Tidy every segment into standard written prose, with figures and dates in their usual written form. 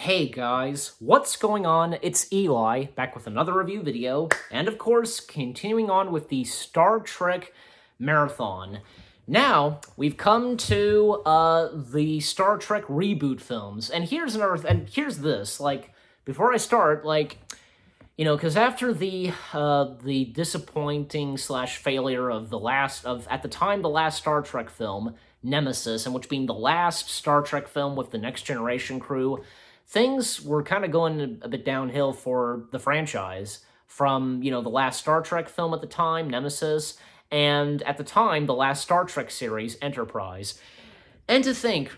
Hey guys, what's going on? It's Eli, back with another review video, and of course, continuing on with the Star Trek Marathon. Now, we've come to, the Star Trek reboot films, and here's this, before I start, because after the disappointing slash failure of at the time, the last Star Trek film, Nemesis, and which being the last Star Trek film with the Next Generation crew, things were kind of going a bit downhill for the franchise from, the last Star Trek film at the time, Nemesis, and at the time, the last Star Trek series, Enterprise. And to think,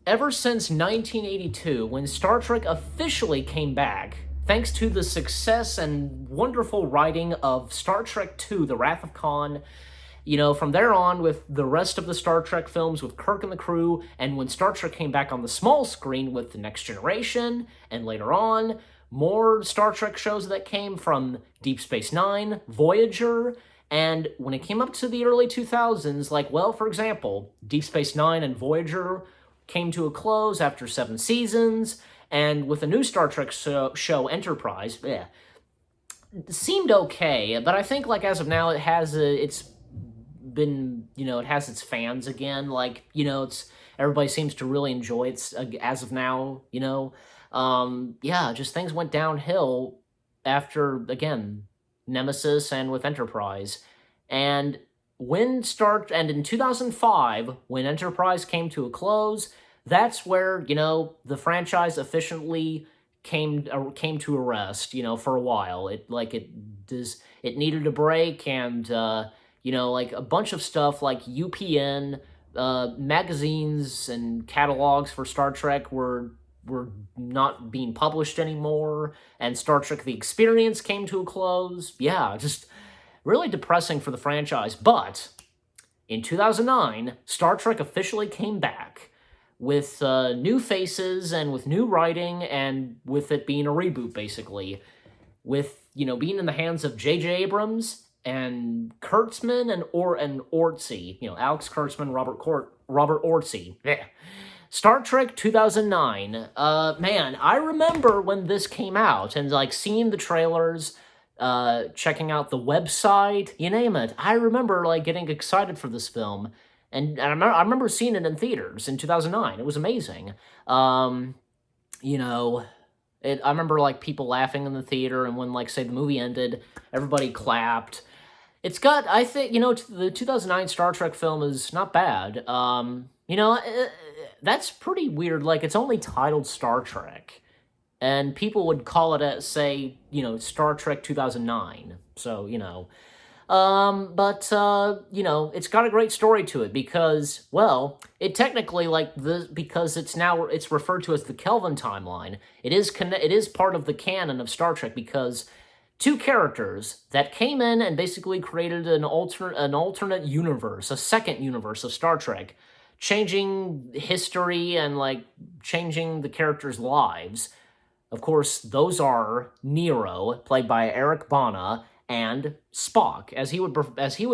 ever since 1982, when Star Trek officially came back, thanks to the success and wonderful writing of Star Trek II, The Wrath of Khan, from there on, with the rest of the Star Trek films, with Kirk and the crew, and when Star Trek came back on the small screen with The Next Generation, and later on, more Star Trek shows that came from Deep Space Nine, Voyager, and when it came up to the early 2000s, for example, Deep Space Nine and Voyager came to a close after 7 seasons, and with a new Star Trek show Enterprise, seemed okay, but I think, as of now, it has its fans again, everybody seems to really enjoy it as of now, just things went downhill after, again, Nemesis and with Enterprise, and in 2005, when Enterprise came to a close, that's where, the franchise officially came to a rest, for a while. It needed a break, and, a bunch of stuff like UPN, magazines and catalogs for Star Trek were not being published anymore, and Star Trek The Experience came to a close. Yeah, just really depressing for the franchise. But in 2009, Star Trek officially came back with new faces and with new writing, and with it being a reboot, basically. With, being in the hands of J.J. Abrams and Kurtzman and Orci. Alex Kurtzman, Robert Orci. Yeah. Star Trek 2009. Man, I remember when this came out, and, seeing the trailers, checking out the website, you name it. I remember, getting excited for this film. And I remember seeing it in theaters in 2009. It was amazing. I remember, people laughing in the theater, and when, say, the movie ended, everybody clapped. It's got, I think, the 2009 Star Trek film is not bad. That's pretty weird. It's only titled Star Trek. And people would call it, Star Trek 2009. So, it's got a great story to it because, it technically, because it's referred to as the Kelvin timeline, it is part of the canon of Star Trek, because two characters that came in and basically created an alternate universe, a second universe of Star Trek, changing history and, changing the characters' lives. Of course, those are Nero, played by Eric Bana, and Spock, as he would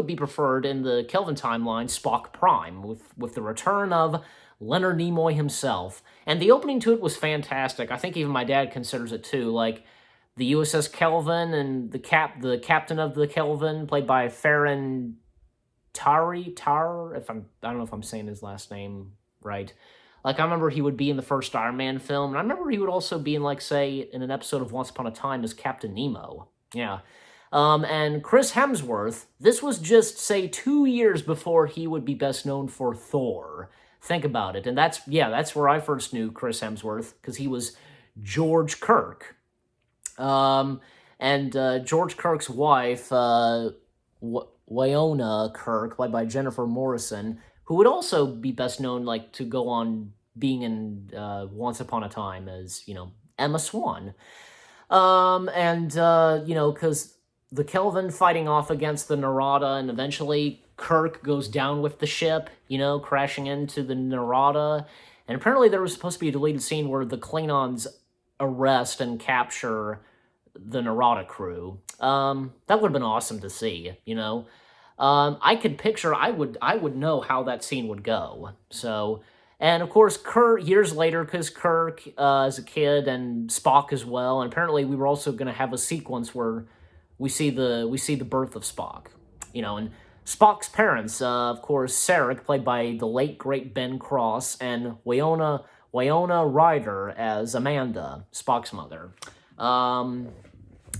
be preferred in the Kelvin timeline, Spock Prime, with the return of Leonard Nimoy himself. And the opening to it was fantastic. I think even my dad considers it too. The USS Kelvin and the captain of the Kelvin, played by Farron Tar. I don't know if I'm saying his last name right. I remember he would be in the first Iron Man film, and I remember he would also be in, in an episode of Once Upon a Time as Captain Nemo. Yeah. And Chris Hemsworth, this was just, 2 years before he would be best known for Thor. Think about it. And that's where I first knew Chris Hemsworth, because he was George Kirk. George Kirk's wife, Wyona Kirk, played by Jennifer Morrison, who would also be best known, to go on being in Once Upon a Time as, Emma Swan. Because the Kelvin fighting off against the Narada, and eventually Kirk goes down with the ship, crashing into the Narada. And apparently there was supposed to be a deleted scene where the Klingons arrest and capture the Narada crew. That would have been awesome to see, I could picture, I would know how that scene would go. So, And of course, Kirk, years later, because Kirk as a kid and Spock as well, and apparently we were also going to have a sequence where we see the birth of Spock, and Spock's parents, of course, Sarek, played by the late great Ben Cross, and Winona Ryder as Amanda, Spock's mother. And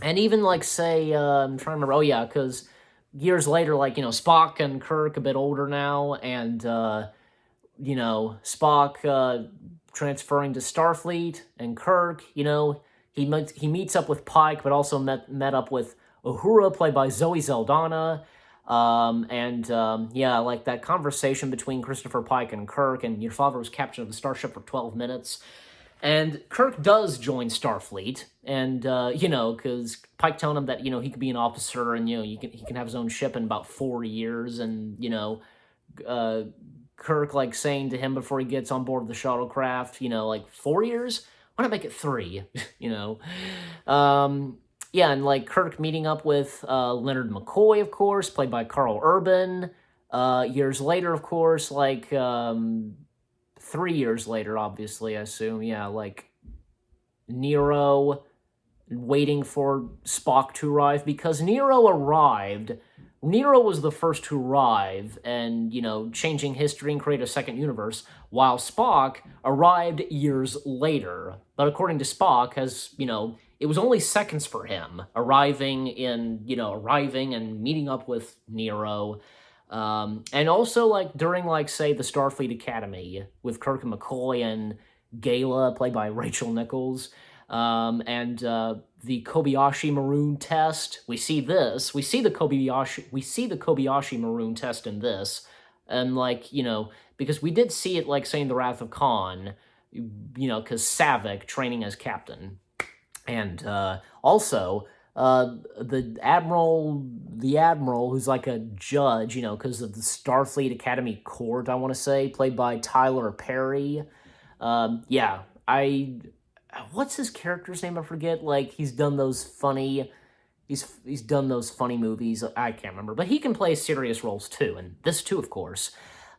even say, I'm trying to remember. Oh yeah, because years later, Spock and Kirk a bit older now, and Spock transferring to Starfleet, and Kirk, he meets up with Pike, but also met up with Uhura, played by Zoe Saldana. That conversation between Christopher Pike and Kirk, and your father was captain of the starship for 12 minutes. And Kirk does join Starfleet, and, because Pike telling him that, he could be an officer, and, he can have his own ship in about 4 years, and, Kirk, saying to him before he gets on board the shuttlecraft, 4 years? Why not make it 3, and, Kirk meeting up with Leonard McCoy, of course, played by Carl Urban. Years later, of course, 3 years later, obviously, I assume, Nero waiting for Spock to arrive, because Nero was the first to arrive and, changing history and create a second universe, while Spock arrived years later. But according to Spock, it was only seconds for him arriving and meeting up with Nero. And also, during, say, the Starfleet Academy with Kirk and McCoy and Gala, played by Rachel Nichols, and the Kobayashi Maroon test. We see the Kobayashi Maroon test in this, and, because we did see it, say, in The Wrath of Khan, because Saavik training as captain. And, also, the admiral who's a judge, because of the Starfleet Academy Court, I want to say, played by Tyler Perry. What's his character's name? I forget. He's done those funny movies. I can't remember, but he can play serious roles too, and this too, of course.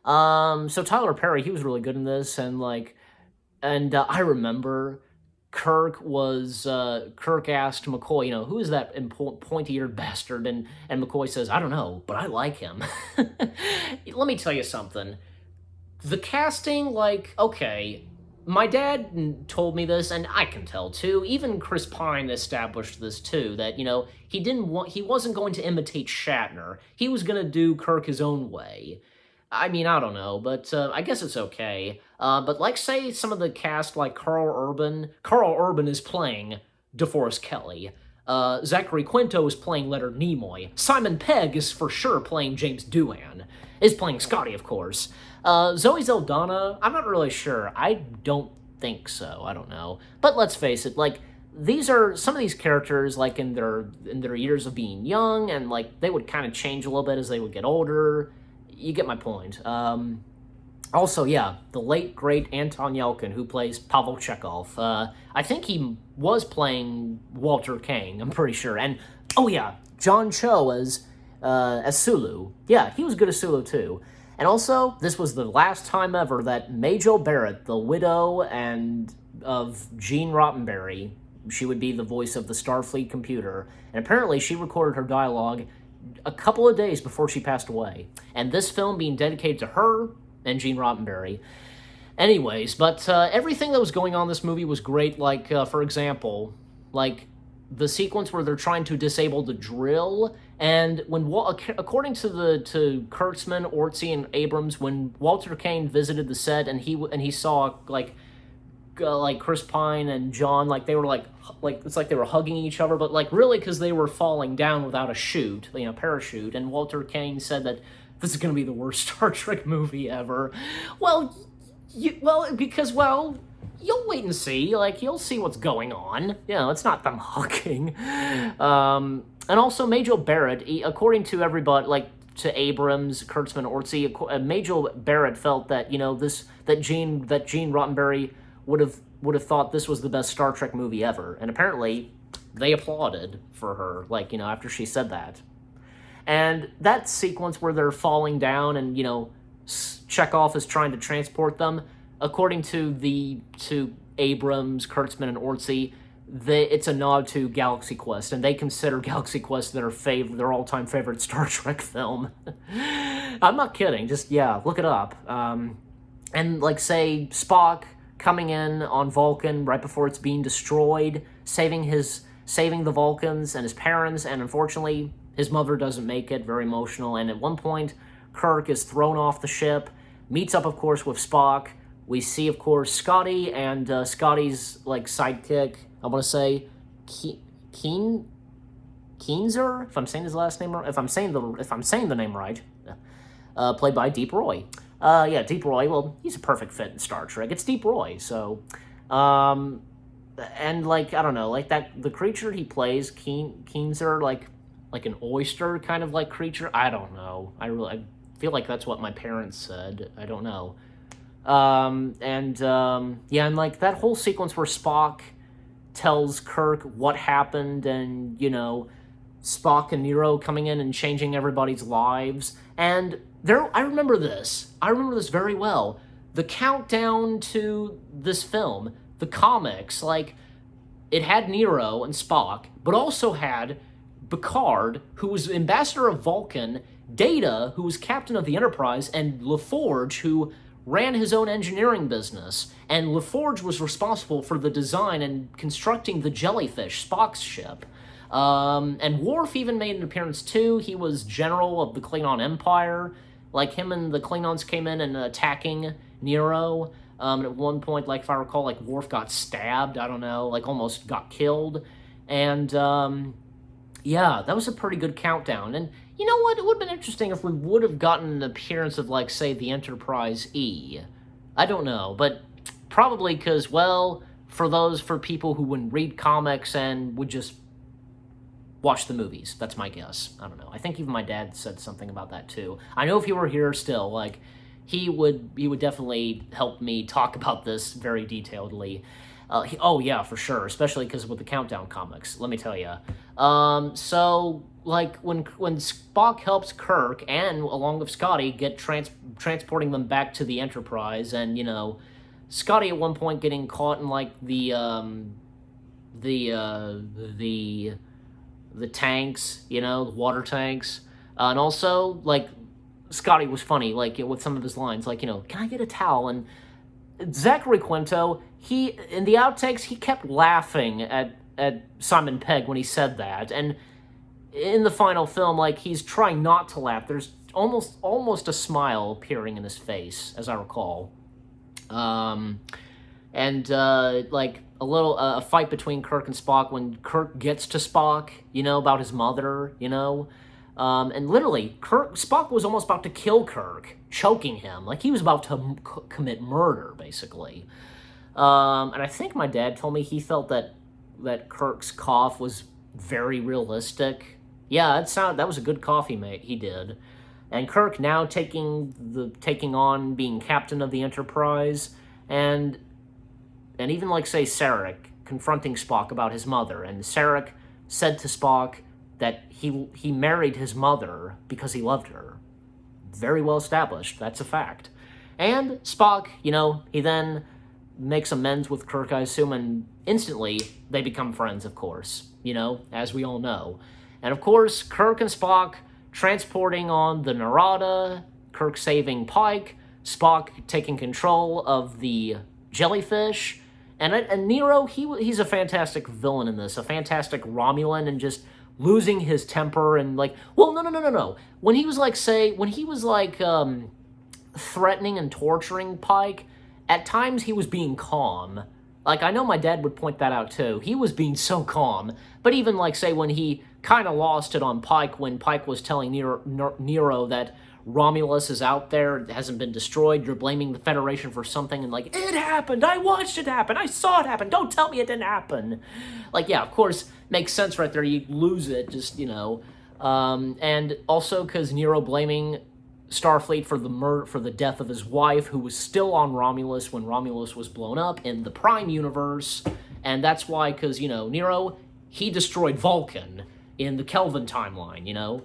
So Tyler Perry, he was really good in this, and I remember Kirk asked McCoy, who is that pointy-eared bastard? And McCoy says, I don't know, but I like him. Let me tell you something. The casting, okay, my dad told me this, and I can tell too. Even Chris Pine established this too, that, he wasn't going to imitate Shatner. He was going to do Kirk his own way. I mean, I don't know, but I guess it's okay. But say some of the cast, Carl Urban is playing DeForest Kelley. Zachary Quinto is playing Leonard Nimoy. Simon Pegg is for sure playing James Doohan. Is playing Scotty, of course. Zoe Saldana, I'm not really sure. I don't think so. I don't know. But let's face it, these are some of these characters, in their years of being young, and they would kind of change a little bit as they would get older. You get my point. Also, yeah, the late, great Anton Yelkin, who plays Pavel Chekhov. I think he was playing Walter Kane, I'm pretty sure. And, oh yeah, John Cho as Sulu. Yeah, he was good as Sulu, too. And also, this was the last time ever that Majel Barrett, the widow of Gene Roddenberry, she would be the voice of the Starfleet computer, and apparently she recorded her dialogue a couple of days before she passed away. And this film being dedicated to her and Gene Roddenberry. Anyways, but everything that was going on in this movie was great. For example, the sequence where they're trying to disable the drill, and according to Kurtzman, Ortsy, and Abrams, when Walter Kane visited the set and he saw Chris Pine and John, they were it's they were hugging each other, but really because they were falling down without a chute, parachute, and Walter Kane said that this is going to be the worst Star Trek movie ever. Because you'll wait and see. You'll see what's going on. It's not them hugging. And also Majel Barrett, according to everybody, to Abrams, Kurtzman, Ortsy, Majel Barrett felt that that Gene Roddenberry would have thought this was the best Star Trek movie ever, and apparently they applauded for her, after she said that. And that sequence where they're falling down and Chekhov is trying to transport them, according to Abrams, Kurtzman, and Ortsy, it's a nod to Galaxy Quest, and they consider Galaxy Quest their all-time favorite Star Trek film. I'm not kidding. Just, yeah, look it up. And, like, say, Spock coming in on Vulcan right before it's being destroyed, saving the Vulcans and his parents, and unfortunately, his mother doesn't make it. Very emotional. And at one point, Kirk is thrown off the ship, meets up, of course, with Spock. We see, of course, Scotty and Scotty's, like, sidekick, I want to say, Keenzer, if I'm saying his last name right, if I'm saying the name right, played by Deep Roy. Yeah, Deep Roy, well, he's a perfect fit in Star Trek. It's Deep Roy, so, and, like, I don't know, like, the creature he plays, Keenzer, like an oyster kind of, like, creature, I don't know. I feel like that's what my parents said. I don't know. Yeah, and, like, that whole sequence where Spock tells Kirk what happened, and, you know, Spock and Nero coming in and changing everybody's lives, and I remember this very well. The countdown to this film, the comics, like, it had Nero and Spock, but also had Picard, who was ambassador of Vulcan, Data, who was captain of the Enterprise, and LaForge, who ran his own engineering business, and LaForge was responsible for the design and constructing the Jellyfish, Spock's ship. And Worf even made an appearance too. He was general of the Klingon Empire. Like, him and the Klingons came in and attacking Nero. And at one point, like, if I recall, like, Worf got stabbed, I don't know, like, almost got killed. And, yeah, that was a pretty good countdown. And you know what? It would have been interesting if we would have gotten an appearance of, like, say, the Enterprise E. I don't know, but probably because, well, for people who wouldn't read comics and would just watch the movies. That's my guess. I don't know. I think even my dad said something about that, too. I know if he were here still, like, he would definitely help me talk about this very detailedly. Oh, yeah, for sure, especially because with the Countdown comics, let me tell you. So, like, when Spock helps Kirk, and along with Scotty, get transporting them back to the Enterprise, and, you know, Scotty at one point getting caught in, like, the tanks, you know, the water tanks, and also, like, Scotty was funny, like, with some of his lines, like, you know, can I get a towel? And Zachary Quinto, in the outtakes, he kept laughing at Simon Pegg when he said that, and in the final film, like, he's trying not to laugh. There's almost a smile appearing in his face, as I recall. Like, a fight between Kirk and Spock when Kirk gets to Spock, you know, about his mother, you know, and literally, Spock was almost about to kill Kirk, choking him, like he was about to commit murder, basically. And I think my dad told me he felt that Kirk's cough was very realistic. Yeah, that was a good cough he did. And Kirk now taking on being captain of the Enterprise, and even, like, say, Sarek confronting Spock about his mother, and Sarek said to Spock that he married his mother because he loved her. Very well established, that's a fact. And Spock, you know, he then makes amends with Kirk, I assume, and instantly they become friends, of course, you know, as we all know. And of course, Kirk and Spock transporting on the Narada, Kirk saving Pike, Spock taking control of the Jellyfish, and Nero, he's a fantastic villain in this, a fantastic Romulan, and just losing his temper, and, like, well, no. When he was, like, threatening and torturing Pike, at times he was being calm. Like, I know my dad would point that out, too. He was being so calm. But even, like, say, when he kind of lost it on Pike, when Pike was telling Nero that Romulus is out there, it hasn't been destroyed, you're blaming the Federation for something, and, like, it happened, I watched it happen, I saw it happen, don't tell me it didn't happen. Like, yeah, of course, makes sense right there, you lose it, just, you know. And also because Nero blaming Starfleet for the death of his wife, who was still on Romulus when Romulus was blown up in the Prime universe, and that's why, because, you know, Nero, he destroyed Vulcan in the Kelvin timeline, you know.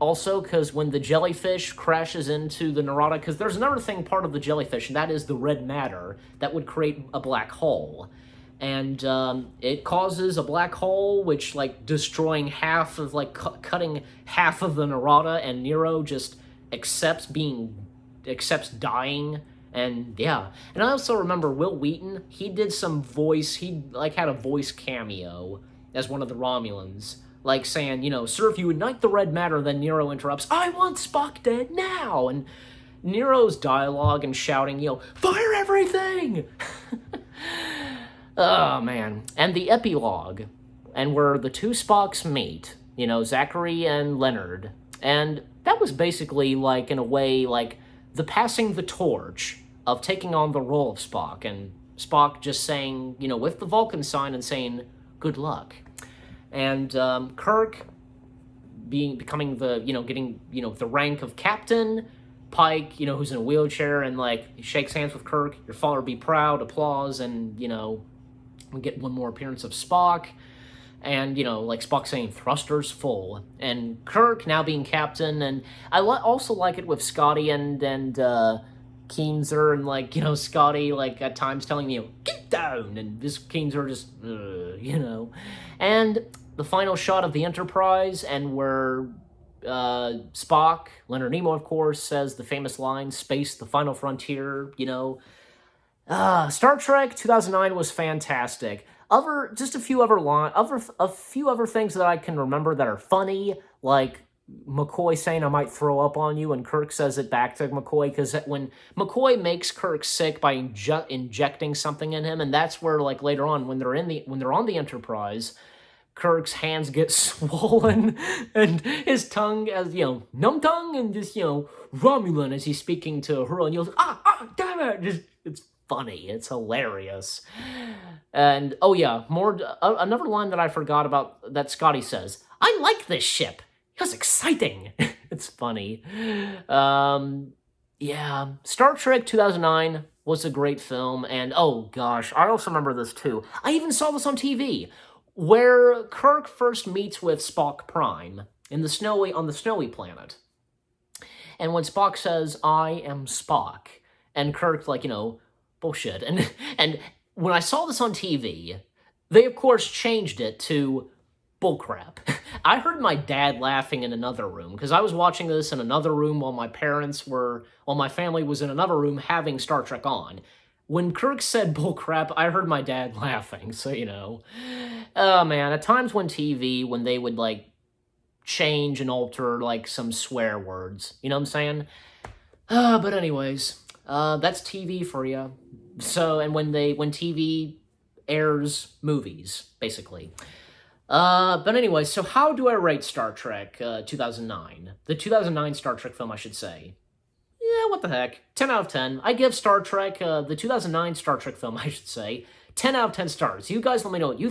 Also, because when the jellyfish crashes into the Narada, because there's another thing part of the jellyfish, and that is the red matter that would create a black hole. And it causes a black hole, which, like, destroying half of, like, cutting half of the Narada, and Nero just accepts dying. And yeah, and I also remember Will Wheaton, he did some voice, he, like, had a voice cameo as one of the Romulans, like saying, you know, "Sir, if you ignite the red matter," then Nero interrupts, "I want Spock dead now!" And Nero's dialogue and shouting, you know, "Fire everything!" Oh, man. And the epilogue, and where the two Spocks meet, you know, Zachary and Leonard, and that was basically, like, in a way, like, the passing the torch of taking on the role of Spock, and Spock just saying, you know, with the Vulcan sign and saying, "Good luck." And Kirk becoming the, you know, getting, you know, the rank of captain. Pike, you know, who's in a wheelchair, and, like, he shakes hands with Kirk. "Your father be proud," applause, and, you know, we get one more appearance of Spock. And, you know, like, Spock saying, "Thrusters full." And Kirk now being captain, and I also like it with Scotty and Keenser, and, like, you know, Scotty, like, at times telling, you know, "Get down," and this Keenser just, you know. And the final shot of the Enterprise, and where Spock, Leonard Nimoy, of course, says the famous line, "Space, the final frontier," you know. Star Trek 2009 was fantastic. Just a few other things that I can remember that are funny, like McCoy saying, "I might throw up on you," and Kirk says it back to McCoy, because when McCoy makes Kirk sick by injecting something in him, and that's where, like, later on when they're on the Enterprise, Kirk's hands get swollen, and his tongue, as, you know, numb tongue, and just, you know, Romulan as he's speaking to her, and yells, damn it! It's funny. It's hilarious. And, oh yeah, another line that I forgot about that Scotty says, "I like this ship. It's exciting." It's funny. Yeah, Star Trek 2009 was a great film, and oh gosh, I also remember this too. I even saw this on TV, where Kirk first meets with Spock Prime on the snowy planet. And when Spock says, "I am Spock," and Kirk's like, you know, bullshit. And when I saw this on TV, they of course changed it to bullcrap. I heard my dad laughing in another room, because I was watching this in another room while my family was in another room having Star Trek on. When Kirk said bullcrap, I heard my dad laughing, so, you know. Oh, man, at times when they would, like, change and alter, like, some swear words, you know what I'm saying? But anyways, that's TV for you. So, and when TV airs movies, basically. But anyway, so how do I rate Star Trek 2009? The 2009 Star Trek film, I should say. Yeah, what the heck. 10 out of 10. I give Star Trek, the 2009 Star Trek film, I should say, 10 out of 10 stars. You guys let me know what you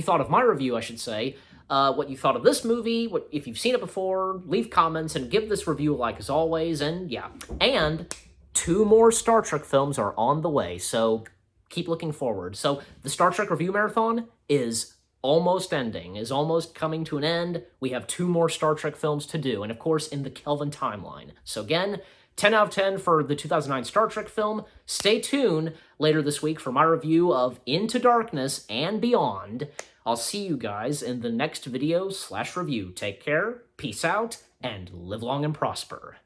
thought of my review, I should say. What you thought of this movie, if you've seen it before, leave comments, and give this review a like as always, and yeah. And 2 more Star Trek films are on the way, so keep looking forward. So the Star Trek review marathon is almost ending, is almost coming to an end. We have 2 more Star Trek films to do, and of course in the Kelvin timeline. So again, 10 out of 10 for the 2009 Star Trek film. Stay tuned later this week for my review of Into Darkness and Beyond. I'll see you guys in the next video/review. Take care, peace out, and live long and prosper.